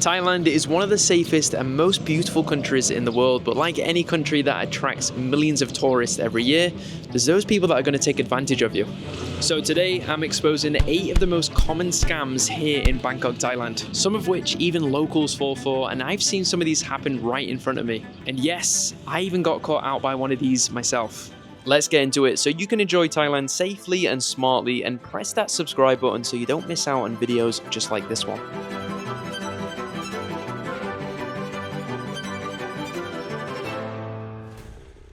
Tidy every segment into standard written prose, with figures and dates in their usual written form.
Thailand is one of the safest and most beautiful countries in the world, but like any country that attracts millions of tourists every year, there's those people that are going to take advantage of you. So today I'm exposing 8 of the most common scams here in Bangkok, Thailand, some of which even locals fall for, and I've seen some of these happen right in front of me. And yes, I even got caught out by one of these myself. Let's get into it so you can enjoy Thailand safely and smartly, and press that subscribe button so you don't miss out on videos just like this one.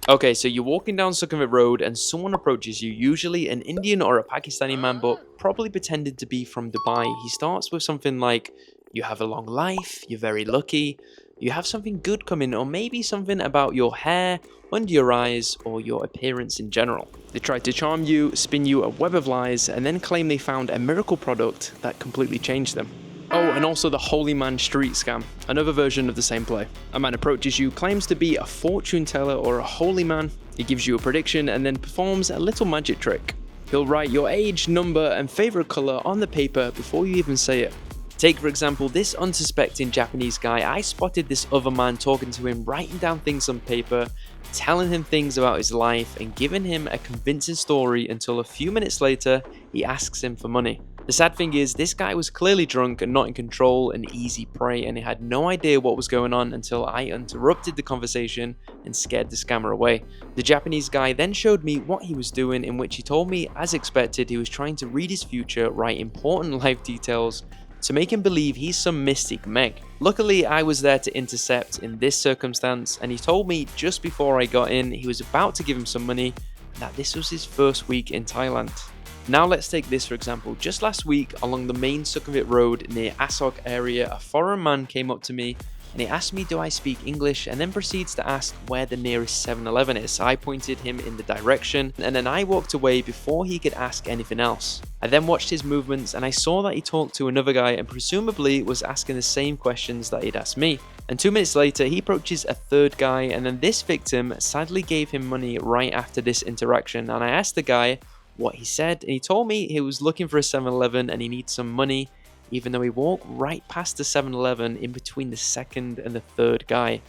Okay, so you're walking down Sukhumvit Road and someone approaches you, usually an Indian or a Pakistani man, but probably pretended to be from Dubai. He starts with something like, you have a long life, you're very lucky, you have something good coming, or maybe something about your hair, under your eyes, or your appearance in general. They try to charm you, spin you a web of lies, and then claim they found a miracle product that completely changed them. Oh, and also the Holy Man Street Scam, another version of the same play. A man approaches you, claims to be a fortune teller or a holy man. He gives you a prediction and then performs a little magic trick. He'll write your age, number, and favorite color on the paper before you even say it. Take for example this unsuspecting Japanese guy. I spotted this other man talking to him, writing down things on paper, telling him things about his life, and giving him a convincing story until a few minutes later he asks him for money. The sad thing is, this guy was clearly drunk and not in control, an easy prey, and he had no idea what was going on until I interrupted the conversation and scared the scammer away. The Japanese guy then showed me what he was doing, in which he told me, as expected, he was trying to read his future, write important life details, to make him believe he's some mystic Meg. Luckily, I was there to intercept in this circumstance, and he told me just before I got in he was about to give him some money, and that this was his first week in Thailand. Now let's take this for example. Just last week, along the main Sukhumvit Road near Asok area, a foreign man came up to me and he asked me do I speak English, and then proceeds to ask where the nearest 7-Eleven is. I pointed him in the direction and then I walked away before he could ask anything else. I then watched his movements and I saw that he talked to another guy and presumably was asking the same questions that he'd asked me. And 2 minutes later he approaches a third guy, and then this victim sadly gave him money right after this interaction, and I asked the guy what he said, and he told me he was looking for a 7-Eleven and he needs some money, even though he walked right past the 7-Eleven in between the second and the third guy.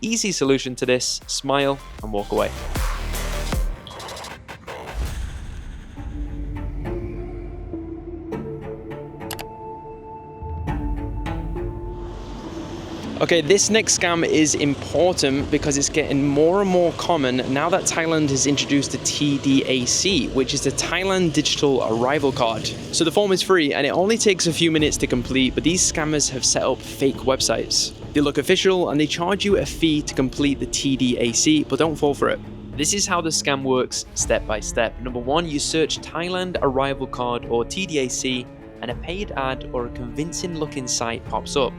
Easy solution to this: smile and walk away. Okay, this next scam is important because it's getting more and more common now that Thailand has introduced the TDAC, which is the Thailand Digital Arrival Card. So the form is free and it only takes a few minutes to complete, but these scammers have set up fake websites. They look official and they charge you a fee to complete the TDAC, but don't fall for it. This is how the scam works step by step. Number 1, you search Thailand Arrival Card or TDAC and a paid ad or a convincing looking site pops up.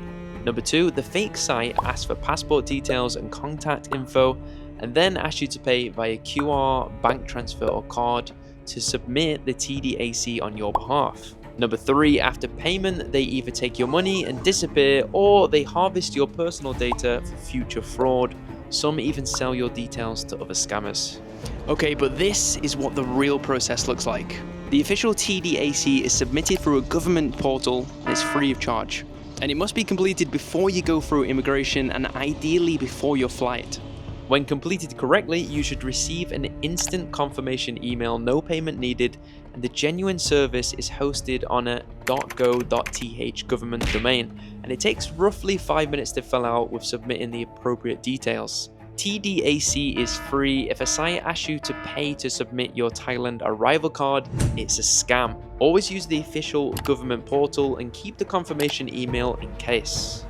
Number 2, the fake site asks for passport details and contact info, and then asks you to pay via QR, bank transfer or card to submit the TDAC on your behalf. Number 3, after payment, they either take your money and disappear, or they harvest your personal data for future fraud. Some even sell your details to other scammers. Okay, but this is what the real process looks like. The official TDAC is submitted through a government portal and it's free of charge. And it must be completed before you go through immigration and ideally before your flight. When completed correctly, you should receive an instant confirmation email, no payment needed, and the genuine service is hosted on a .go.th government domain, and it takes roughly 5 minutes to fill out with submitting the appropriate details. TDAC is free. If a site asks you to pay to submit your Thailand arrival card, it's a scam. Always use the official government portal and keep the confirmation email in case.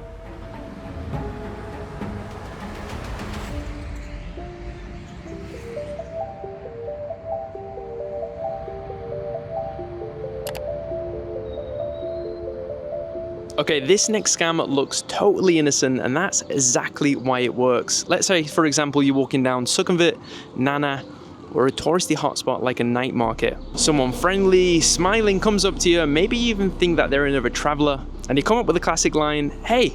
Okay, this next scam looks totally innocent, and that's exactly why it works. Let's say, for example, you're walking down Sukhumvit, Nana, or a touristy hotspot like a night market. Someone friendly, smiling comes up to you, maybe you even think that they're another traveler, and they come up with a classic line, "Hey,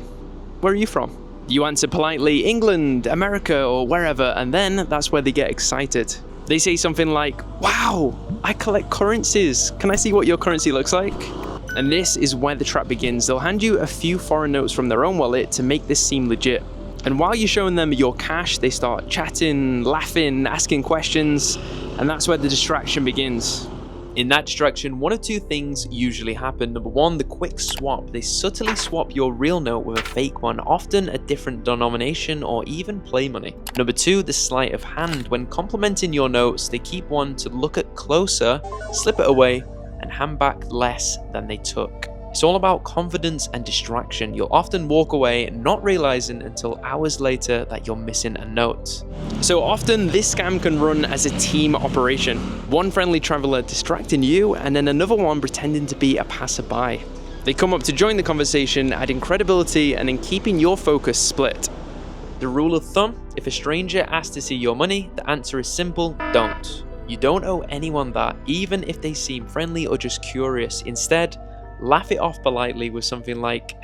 where are you from?" You answer politely, "England, America, or wherever," and then that's where they get excited. They say something like, "Wow, I collect currencies. Can I see what your currency looks like?" And this is where the trap begins. They'll hand you a few foreign notes from their own wallet to make this seem legit. And while you're showing them your cash, they start chatting, laughing, asking questions, and that's where the distraction begins. In that distraction, one of two things usually happen. Number one, the quick swap. They subtly swap your real note with a fake one, often a different denomination or even play money. Number two, the sleight of hand. When complimenting your notes, they keep one to look at closer, slip it away, and hand back less than they took. It's all about confidence and distraction. You'll often walk away not realizing until hours later that you're missing a note. So often this scam can run as a team operation. One friendly traveler distracting you and then another one pretending to be a passerby. They come up to join the conversation, adding credibility and then keeping your focus split. The rule of thumb, if a stranger asks to see your money, the answer is simple: don't. You don't owe anyone that, even if they seem friendly or just curious. Instead, laugh it off politely with something like,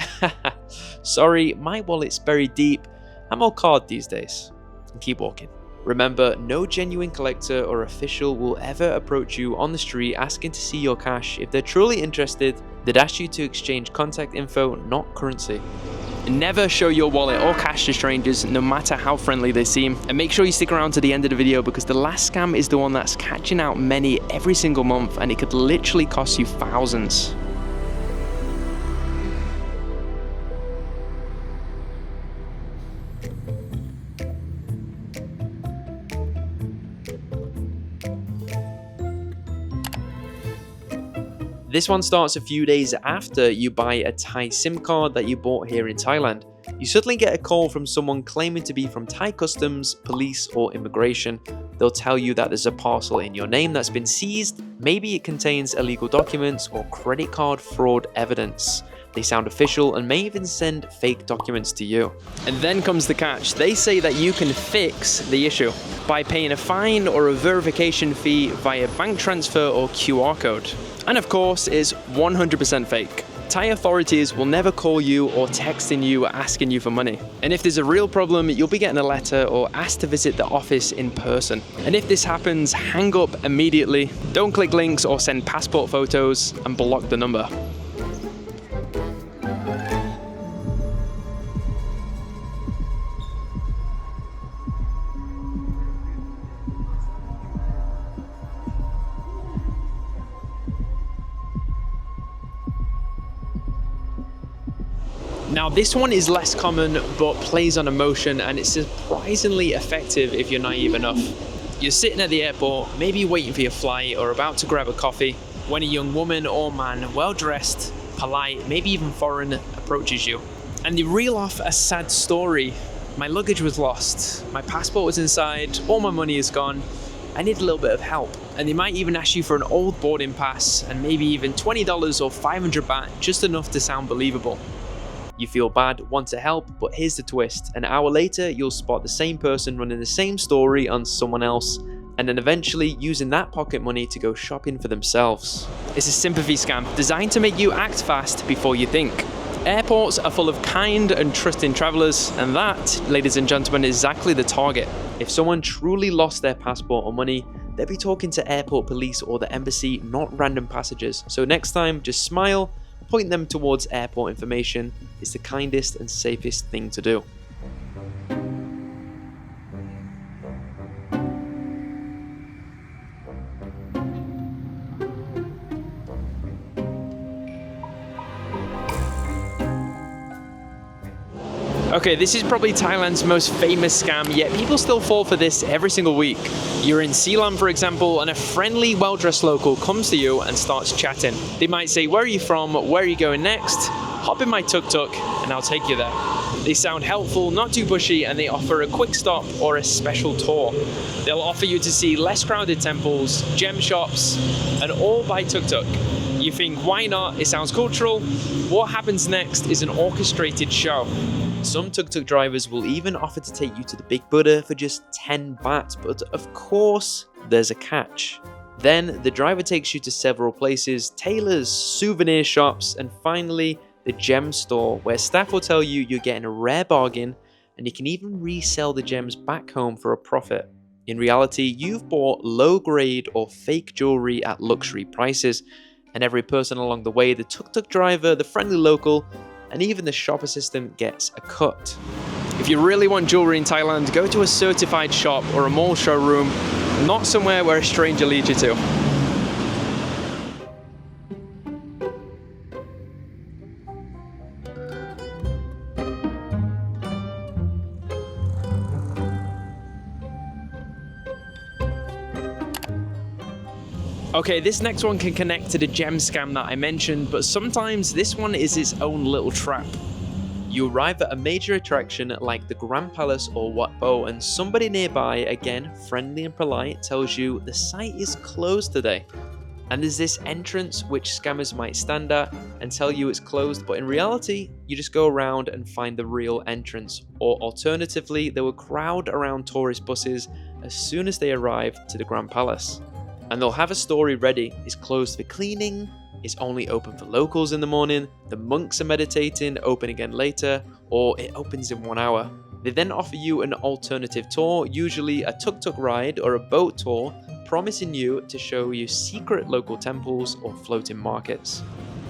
sorry, my wallet's buried deep, I'm all card these days, and keep walking. Remember, no genuine collector or official will ever approach you on the street asking to see your cash. If they're truly interested, they'd ask you to exchange contact info, not currency. Never show your wallet or cash to strangers, no matter how friendly they seem. And make sure you stick around to the end of the video because the last scam is the one that's catching out many every single month, and it could literally cost you thousands. This one starts a few days after you buy a Thai SIM card that you bought here in Thailand. You suddenly get a call from someone claiming to be from Thai customs, police, or immigration. They'll tell you that there's a parcel in your name that's been seized. Maybe it contains illegal documents or credit card fraud evidence. They sound official and may even send fake documents to you. And then comes the catch. They say that you can fix the issue by paying a fine or a verification fee via bank transfer or QR code. And of course, it's 100% fake. Thai authorities will never call you or texting you asking you for money. And if there's a real problem, you'll be getting a letter or asked to visit the office in person. And if this happens, hang up immediately. Don't click links or send passport photos and block the number. Now this one is less common but plays on emotion, and it's surprisingly effective if you're naive enough. You're sitting at the airport, maybe waiting for your flight or about to grab a coffee, when a young woman or man, well dressed, polite, maybe even foreign, approaches you. And they reel off a sad story. My luggage was lost, my passport was inside, all my money is gone, I need a little bit of help. And they might even ask you for an old boarding pass and maybe even $20 or 500 baht, just enough to sound believable. You feel bad, want to help, but here's the twist. An hour later, you'll spot the same person running the same story on someone else, and then eventually using that pocket money to go shopping for themselves. It's a sympathy scam designed to make you act fast before you think. Airports are full of kind and trusting travelers, and that, ladies and gentlemen, is exactly the target. If someone truly lost their passport or money, they'd be talking to airport police or the embassy, not random passengers. So next time, just smile, point them towards airport information. Is the kindest and safest thing to do. Okay, this is probably Thailand's most famous scam, yet people still fall for this every single week. You're in Ceylon, for example, and a friendly, well-dressed local comes to you and starts chatting. They might say, "Where are you from? Where are you going next? Hop in my tuk-tuk and I'll take you there." They sound helpful, not too pushy, and they offer a quick stop or a special tour. They'll offer you to see less crowded temples, gem shops, and all by tuk-tuk. You think, why not? It sounds cultural. What happens next is an orchestrated show. Some tuk-tuk drivers will even offer to take you to the Big Buddha for just 10 baht, but of course, there's a catch. Then, the driver takes you to several places, tailors, souvenir shops, and finally, the gem store, where staff will tell you you're getting a rare bargain, and you can even resell the gems back home for a profit. In reality, you've bought low-grade or fake jewelry at luxury prices, And every person along the way, the tuk-tuk driver, the friendly local, and even the shop assistant gets a cut. If you really want jewelry in Thailand, go to a certified shop or a mall showroom, not somewhere where a stranger leads you to. Okay, this next one can connect to the gem scam that I mentioned, but sometimes this one is its own little trap. You arrive at a major attraction like the Grand Palace or Wat Po, and somebody nearby, again friendly and polite, tells you the site is closed today. And there's this entrance which scammers might stand at and tell you it's closed, but in reality, you just go around and find the real entrance. Or alternatively, they will crowd around tourist buses as soon as they arrive to the Grand Palace. And they'll have a story ready. It's closed for cleaning, it's only open for locals in the morning, the monks are meditating, open again later, or it opens in 1 hour. They then offer you an alternative tour, usually a tuk-tuk ride or a boat tour, promising you to show you secret local temples or floating markets.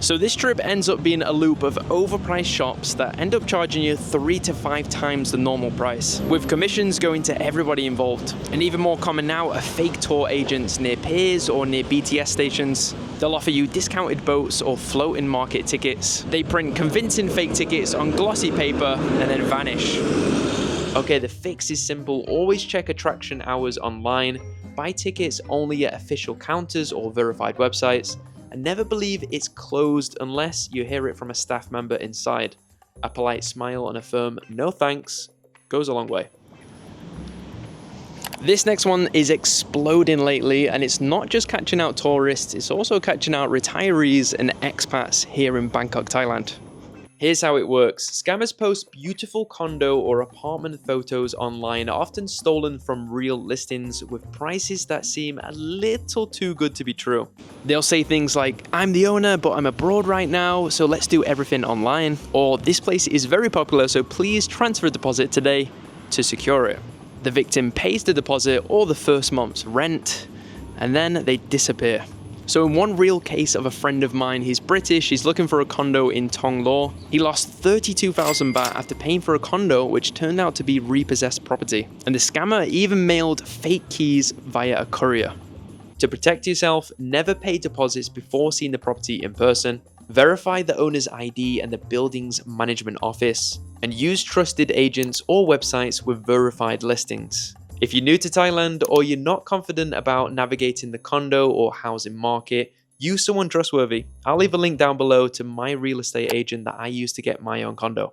So this trip ends up being a loop of overpriced shops that end up charging you 3 to 5 times the normal price, with commissions going to everybody involved. And even more common now are fake tour agents near piers or near BTS stations. They'll offer you discounted boats or floating market tickets. They print convincing fake tickets on glossy paper and then vanish. Okay, the fix is simple. Always check attraction hours online, buy tickets only at official counters or verified websites, and never believe it's closed unless you hear it from a staff member inside. A polite smile and a firm "no thanks" goes a long way. This next one is exploding lately, and it's not just catching out tourists, it's also catching out retirees and expats here in Bangkok, Thailand. Here's how it works. Scammers post beautiful condo or apartment photos online, often stolen from real listings with prices that seem a little too good to be true. They'll say things like, "I'm the owner, but I'm abroad right now, so let's do everything online." Or, "This place is very popular, so please transfer a deposit today to secure it." The victim pays the deposit or the first month's rent, and then they disappear. So in one real case of a friend of mine, he's British, he's looking for a condo in Thong Lo. He lost 32,000 baht after paying for a condo which turned out to be repossessed property. And the scammer even mailed fake keys via a courier. To protect yourself, never pay deposits before seeing the property in person. Verify the owner's ID and the building's management office. And use trusted agents or websites with verified listings. If you're new to Thailand or you're not confident about navigating the condo or housing market, use someone trustworthy. I'll leave a link down below to my real estate agent that I used to get my own condo.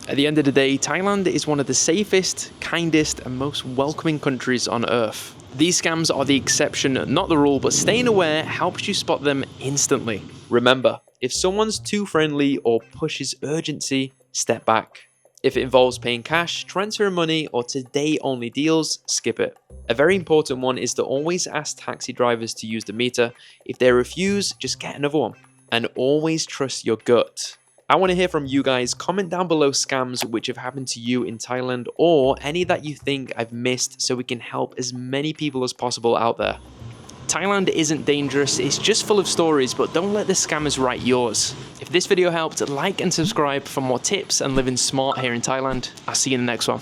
At the end of the day, Thailand is one of the safest, kindest, and most welcoming countries on earth. These scams are the exception, not the rule, but staying aware helps you spot them instantly. Remember, if someone's too friendly or pushes urgency, step back. If it involves paying cash, transfer money, or today-only deals, skip it. A very important one is to always ask taxi drivers to use the meter. If they refuse, just get another one. And always trust your gut. I want to hear from you guys. Comment down below scams which have happened to you in Thailand, or any that you think I've missed, so we can help as many people as possible out there. Thailand isn't dangerous, it's just full of stories, but don't let the scammers write yours. If this video helped, like and subscribe for more tips and living smart here in Thailand. I'll see you in the next one.